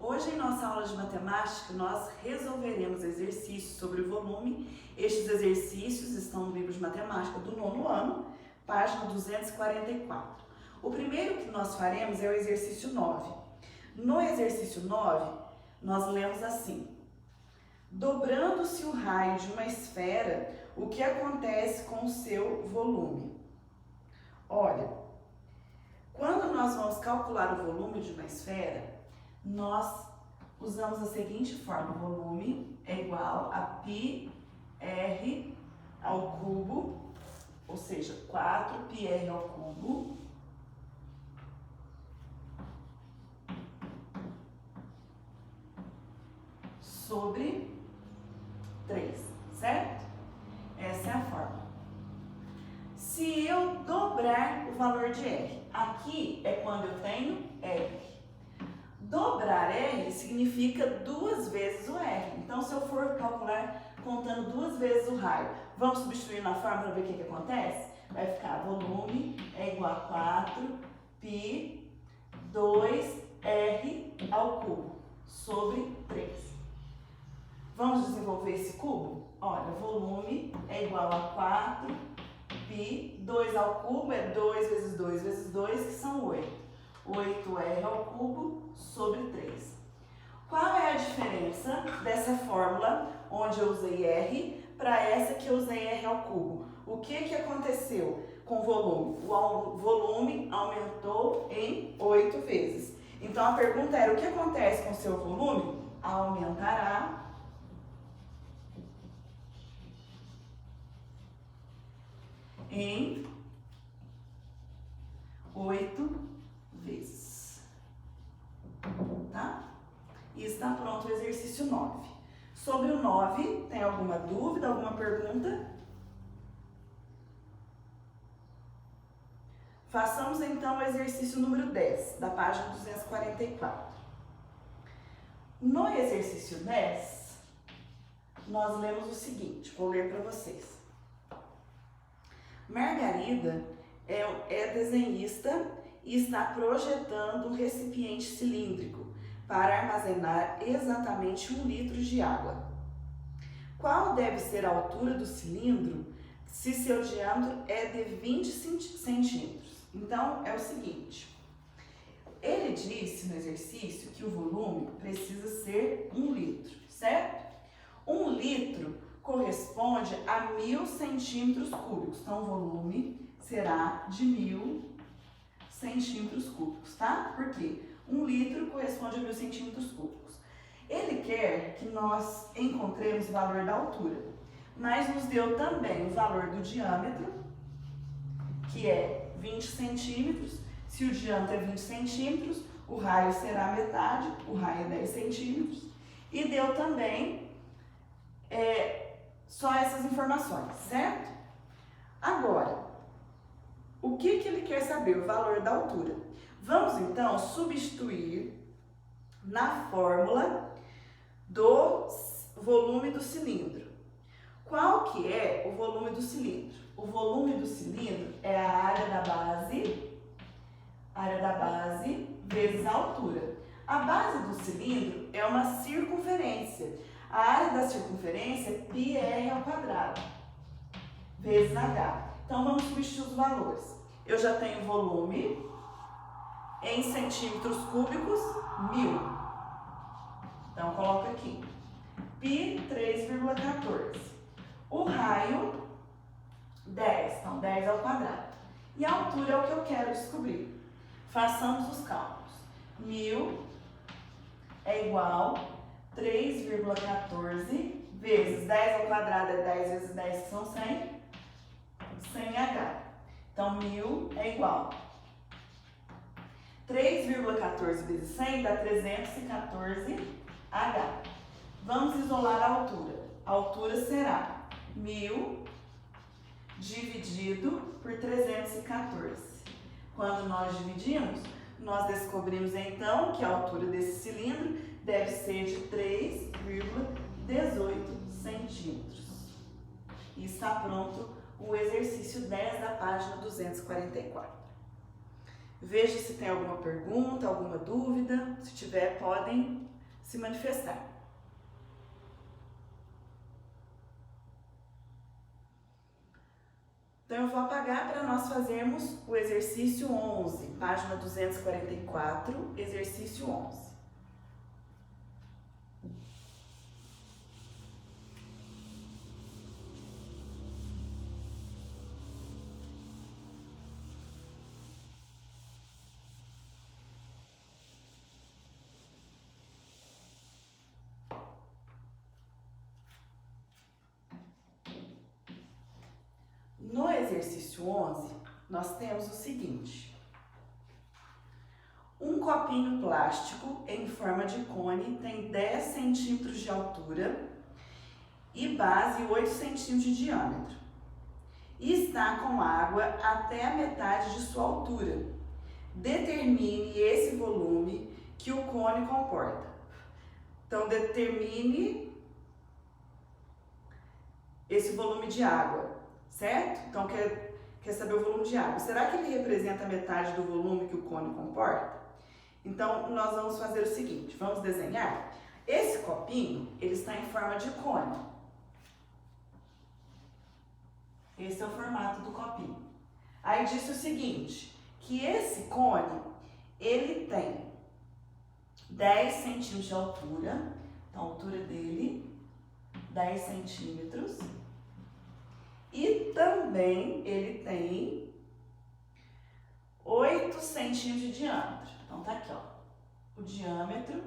Hoje, em nossa aula de matemática, nós resolveremos exercícios sobre o volume. Estes exercícios estão no livro de matemática do 9º ano, página 244. O primeiro que nós faremos é o exercício 9. No exercício 9, nós lemos assim: dobrando-se o raio de uma esfera, o que acontece com o seu volume? Olha, quando nós vamos calcular o volume de uma esfera, nós usamos a seguinte forma: o volume é igual a πr ao cubo, ou seja, 4πr ao cubo, sobre 3, certo? Essa é a fórmula. Se eu dobrar o valor de R, aqui é quando eu tenho R. Dobrar R significa 2 vezes o R. Então, se eu for calcular contando 2 vezes o raio, vamos substituir na fórmula para ver o que acontece? Vai ficar volume é igual a 4π 2R ao cubo sobre 3. Vamos desenvolver esse cubo? Olha, volume é igual a 4π, 2 ao cubo é 2 vezes 2 vezes 2, que são 8. 8R ao cubo sobre 3. Qual é a diferença dessa fórmula, onde eu usei R, para essa que eu usei R ao cubo? O que aconteceu com o volume? O volume aumentou em 8 vezes. Então, a pergunta era: o que acontece com o seu volume? Aumentará em 8 vezes. Tá? E está pronto o exercício 9. Sobre o 9, tem alguma dúvida, alguma pergunta? Façamos então o exercício número 10, da página 244. No exercício 10, nós lemos o seguinte, vou ler para vocês. Margarida é desenhista e está projetando um recipiente cilíndrico para armazenar exatamente 1 litro de água. Qual deve ser a altura do cilindro se seu diâmetro é de 20 centímetros? Então, é o seguinte: ele disse no exercício que o volume precisa ser 1 litro, certo? 1 litro corresponde a 1000 centímetros cúbicos. Então, o volume será de 1000 centímetros cúbicos, tá? Por quê? 1 litro corresponde a 1000 centímetros cúbicos. Ele quer que nós encontremos o valor da altura, mas nos deu também o valor do diâmetro, que é 20 centímetros. Se o diâmetro é 20 centímetros, o raio será metade, o raio é 10 centímetros. E deu também só essas informações, certo? Agora, o que ele quer saber? O valor da altura. Vamos então substituir na fórmula do volume do cilindro. Qual que é o volume do cilindro? O volume do cilindro é a área da base vezes a altura. A base do cilindro é uma circunferência. A área da circunferência é πr ao quadrado vezes h. Então, vamos substituir os valores. Eu já tenho volume em centímetros cúbicos, 1000. Então, coloco aqui. Π, 3,14. O raio, 10. Então, 10 ao quadrado. E a altura é o que eu quero descobrir. Façamos os cálculos. 1000 é igual a 3,14 vezes 10 ao quadrado é 10 vezes 10, que são 100. 100H. Então, 1000 é igual a 3,14 vezes 100 dá 314H. Vamos isolar a altura. A altura será 1000 dividido por 314. Quando nós dividimos, nós descobrimos então que a altura desse cilindro deve ser de 3,18 centímetros. E está pronto o exercício 10 da página 244. Veja se tem alguma pergunta, alguma dúvida. Se tiver, podem se manifestar. Então, eu vou apagar para nós fazermos o exercício 11, página 244, exercício 11. No exercício 11, nós temos o seguinte: um copinho plástico em forma de cone tem 10 centímetros de altura e base 8 centímetros de diâmetro e está com água até a metade de sua altura. Determine esse volume que o cone comporta. Então, determine esse volume de água, certo? Então, quer saber o volume de água. Será que ele representa a metade do volume que o cone comporta? Então, nós vamos fazer o seguinte, vamos desenhar. Esse copinho, ele está em forma de cone. Esse é o formato do copinho. Aí disse o seguinte, que esse cone, ele tem 10 centímetros de altura, então a altura dele, 10 centímetros, e também ele tem 8 centímetros de diâmetro. Então tá aqui, ó, o diâmetro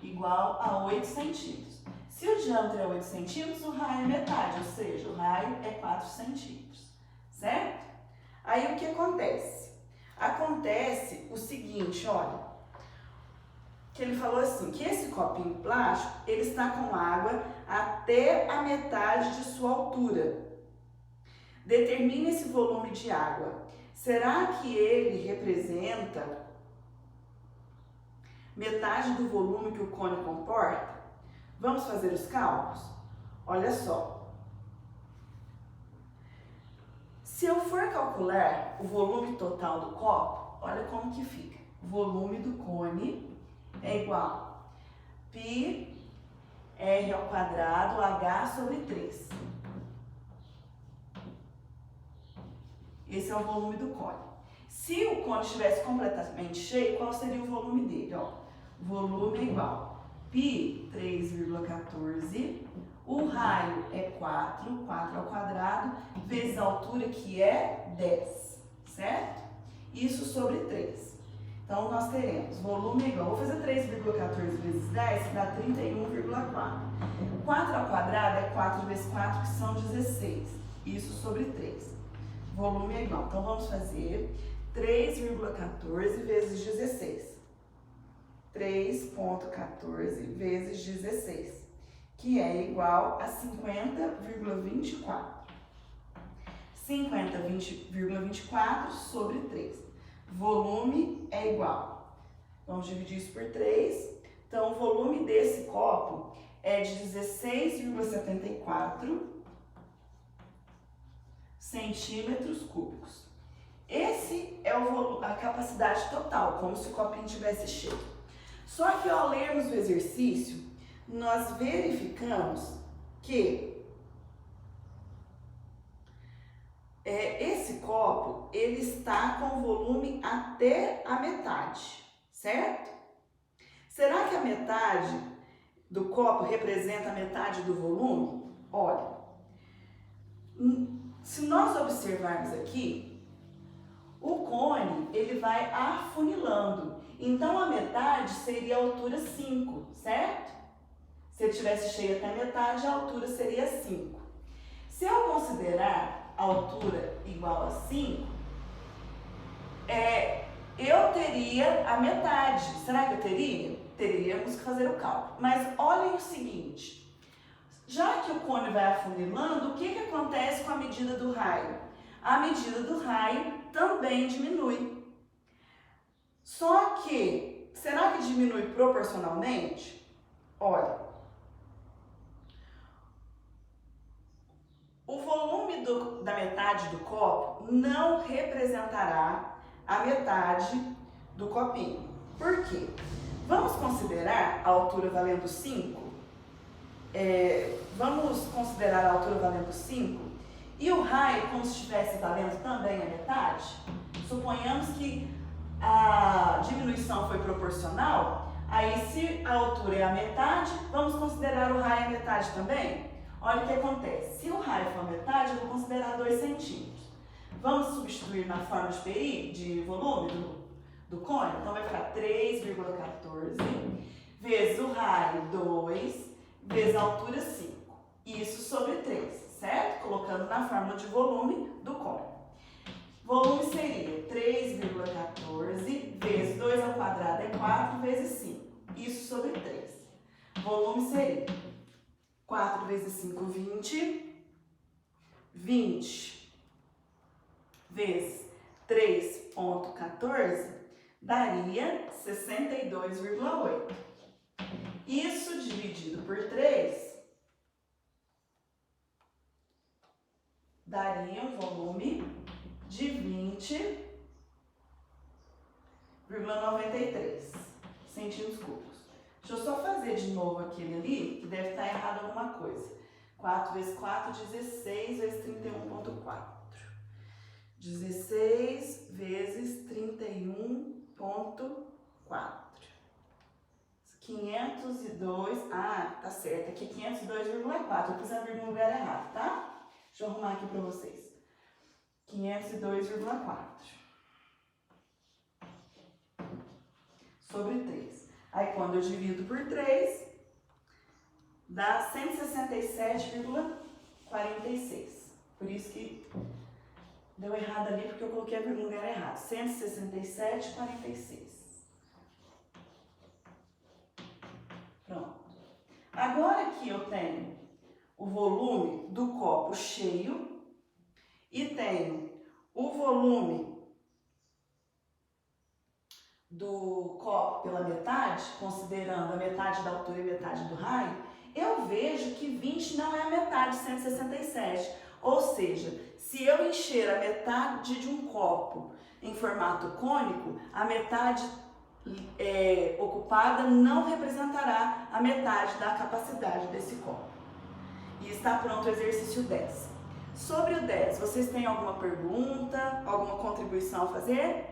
igual a 8 centímetros. Se o diâmetro é 8 centímetros, o raio é metade, ou seja, o raio é 4 centímetros, certo? Aí o que acontece? Acontece o seguinte, olha, que ele falou assim, que esse copinho plástico, ele está com água até a metade de sua altura. Determine esse volume de água. Será que ele representa metade do volume que o cone comporta? Vamos fazer os cálculos? Olha só. Se eu for calcular o volume total do copo, olha como que fica. O volume do cone é igual a π r ao quadrado h sobre 3. Esse é o volume do cone. Se o cone estivesse completamente cheio, qual seria o volume dele? Ó, o volume é igual a π 3,14, o raio é 4 ao quadrado, vezes a altura que é 10, certo? Isso sobre 3. Então, nós teremos volume igual, vou fazer 3,14 vezes 10, que dá 31,4. 4 ao quadrado é 4 vezes 4, que são 16. Isso sobre 3. Volume é igual. Então, vamos fazer 3,14 vezes 16. 3,14 vezes 16, que é igual a 50,24. 50,24 sobre 3. Volume é igual. Vamos dividir isso por 3. Então, o volume desse copo é de 16,74 centímetros cúbicos. Esse é a capacidade total, como se o copinho tivesse cheio. Só que ao lermos o exercício, nós verificamos que esse copo, ele está com volume até a metade, certo? Será que a metade do copo representa a metade do volume? Olha, se nós observarmos aqui, o cone, ele vai afunilando. Então, a metade seria a altura 5, certo? Se ele estivesse cheio até a metade, a altura seria 5. Se eu considerar a altura igual a 5, eu teria a metade. Será que eu teria? Teríamos que fazer o cálculo. Mas olhem o seguinte, já que o cone vai afunilando, o que acontece com a medida do raio? A medida do raio também diminui. Só que, será que diminui proporcionalmente? Olha, o volume da metade do copo não representará a metade do copinho. Por quê? Vamos considerar a altura valendo 5? Vamos considerar a altura valendo 5 e o raio como se estivesse valendo também a metade? Suponhamos que a diminuição foi proporcional, aí se a altura é a metade, vamos considerar o raio a metade também? Olha o que acontece, se o raio for a metade, eu vou considerar 2 centímetros. Vamos substituir na forma de PI, de volume do cone? Então vai ficar 3,14 vezes o raio 2 vezes a altura 5. Isso sobre 3, certo? Colocando na fórmula de volume do cone. Volume seria 3,14 vezes 2 ao quadrado é 4 vezes 5. Isso sobre 3. Volume seria 4 vezes 5, 20. 20 vezes 3,14 daria 62,8. Isso dividido por 3 daria um volume de 20,93 centímetros cúbicos. Deixa eu só fazer de novo aquele ali, que deve estar errado alguma coisa. 4 vezes 4, 16 vezes 31,4. 16 vezes 31,4. 502, tá certo, aqui é 502,4, eu pus a vírgula no lugar errado, tá? Deixa eu arrumar aqui para vocês. 502,4 sobre 3. Aí quando eu divido por 3, dá 167,46. Por isso que deu errado ali, porque eu coloquei a vírgula no lugar errado. 167,46. Pronto. Agora que eu tenho o volume do copo cheio e tenho o volume do copo pela metade, considerando a metade da altura e metade do raio, eu vejo que 20 não é a metade de 167. Ou seja, se eu encher a metade de um copo em formato cônico, a metade ocupada não representará a metade da capacidade desse copo. E está pronto o exercício 10. Sobre o 10, vocês têm alguma pergunta, alguma contribuição a fazer?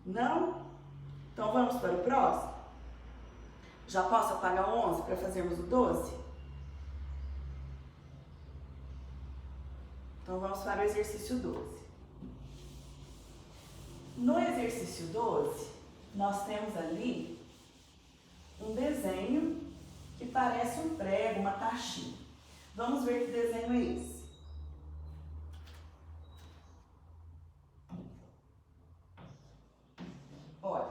Não? Então vamos para o próximo? Já posso apagar o 11 para fazermos o 12? Então vamos para o exercício 12. No exercício 12, nós temos ali um desenho que parece um prego, uma taxinha. Vamos ver que desenho é esse. Olha,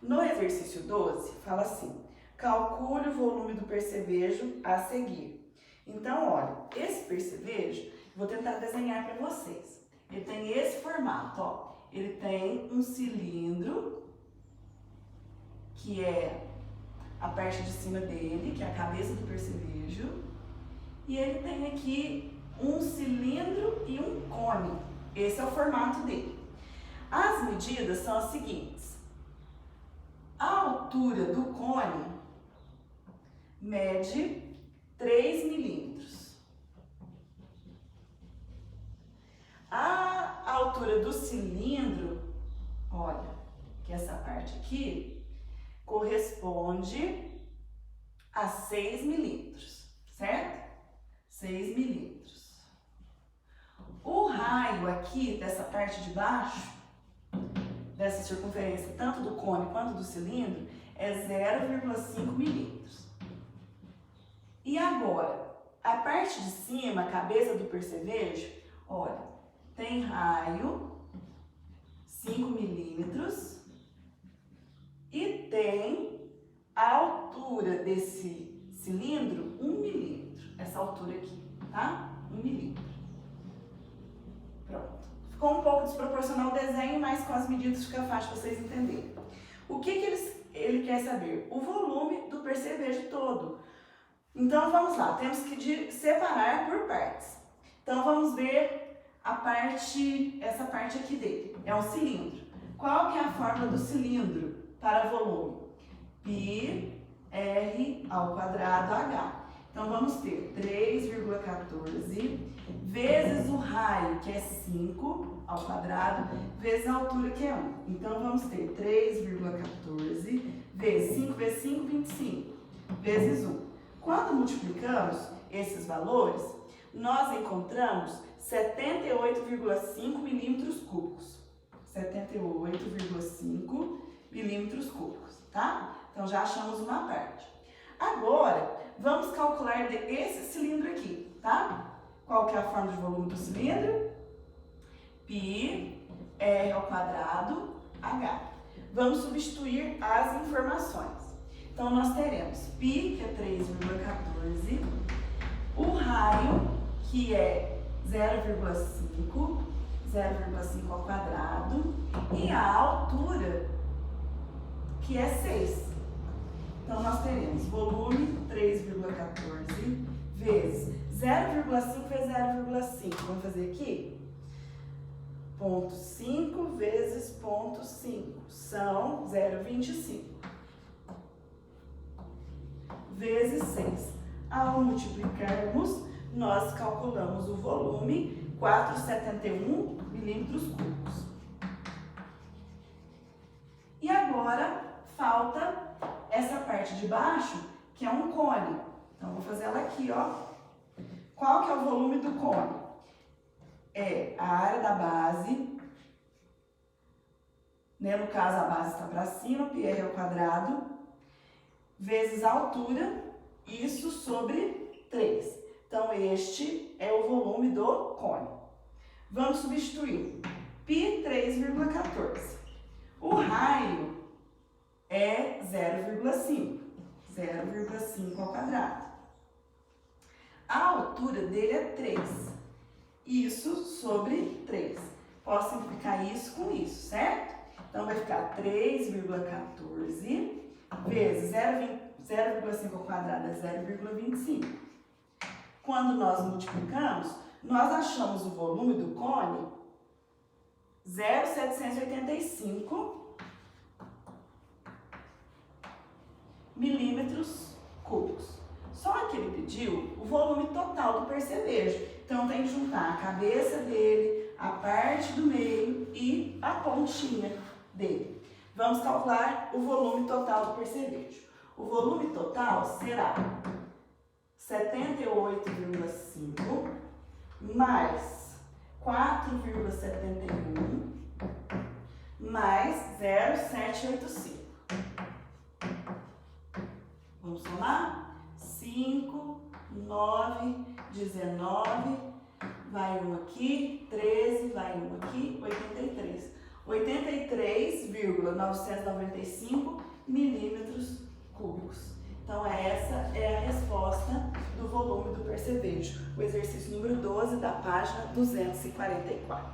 no exercício 12, fala assim: calcule o volume do percevejo a seguir. Então, olha, esse percevejo, vou tentar desenhar para vocês. Ele tem esse formato, ó. Ele tem um cilindro, que é a parte de cima dele, que é a cabeça do percevejo. E ele tem aqui um cilindro e um cone. Esse é o formato dele. As medidas são as seguintes. A altura do cone mede 3 milímetros. A altura do cilindro, olha, que essa parte aqui, corresponde a 6 milímetros, certo? 6 milímetros. O raio aqui, dessa parte de baixo, dessa circunferência, tanto do cone quanto do cilindro, é 0,5 milímetros. E agora, a parte de cima, a cabeça do percevejo, olha, tem raio 5 milímetros e tem a altura desse cilindro 1 milímetro, essa altura aqui, tá? 1 milímetro. Pronto. Ficou um pouco desproporcional o desenho, mas com as medidas fica fácil vocês entenderem. O que ele quer saber? O volume do percevejo todo. Então, vamos lá, temos que separar por partes. Então, vamos ver essa parte aqui dele. É um cilindro. Qual que é a fórmula do cilindro para volume? Π R ao quadrado H. Então, vamos ter 3,14 vezes o raio, que é 5 ao quadrado, vezes a altura, que é 1. Então, vamos ter 3,14 vezes 5 vezes 5, 25, vezes 1. Quando multiplicamos esses valores, nós encontramos 78,5 milímetros cúbicos. 78,5 milímetros cúbicos, tá? Então, já achamos uma parte. Agora, vamos calcular esse cilindro aqui, tá? Qual que é a forma de volume do cilindro? Π R ao quadrado H. Vamos substituir as informações. Então, nós teremos π, que é 3,14, o raio, que é 0,5 ao quadrado, e a altura, que é 6. Então, nós teremos volume 3,14 vezes 0,5 vezes 0,5. Vamos fazer aqui? 0,5 vezes 0,5 são 0,25 vezes 6. Ao multiplicarmos, nós calculamos o volume, 471 milímetros cúbicos. E agora, falta essa parte de baixo, que é um cone. Então, vou fazer ela aqui, ó. Qual que é o volume do cone? É a área da base, né? No caso, a base está para cima, π R ao quadrado, vezes a altura, isso sobre 3. Então, este é o volume do cone. Vamos substituir. Π 3,14. O raio é 0,5 ao quadrado. A altura dele é 3. Isso sobre 3. Posso simplificar isso com isso, certo? Então, vai ficar 3,14 vezes 0,5 ao quadrado é 0,25. Quando nós multiplicamos, nós achamos o volume do cone 0,785 milímetros cúbicos. Só que ele pediu o volume total do percevejo. Então, tem que juntar a cabeça dele, a parte do meio e a pontinha dele. Vamos calcular o volume total do percevejo. O volume total será 78,5 mais 4,71 mais 0,785. Vamos somar? 5, 9, 19, vai um aqui, 13, vai um aqui, 83. 83,995 milímetros cúbicos. Então, essa é a resposta do volume do percevejo. O exercício número 12 da página 244.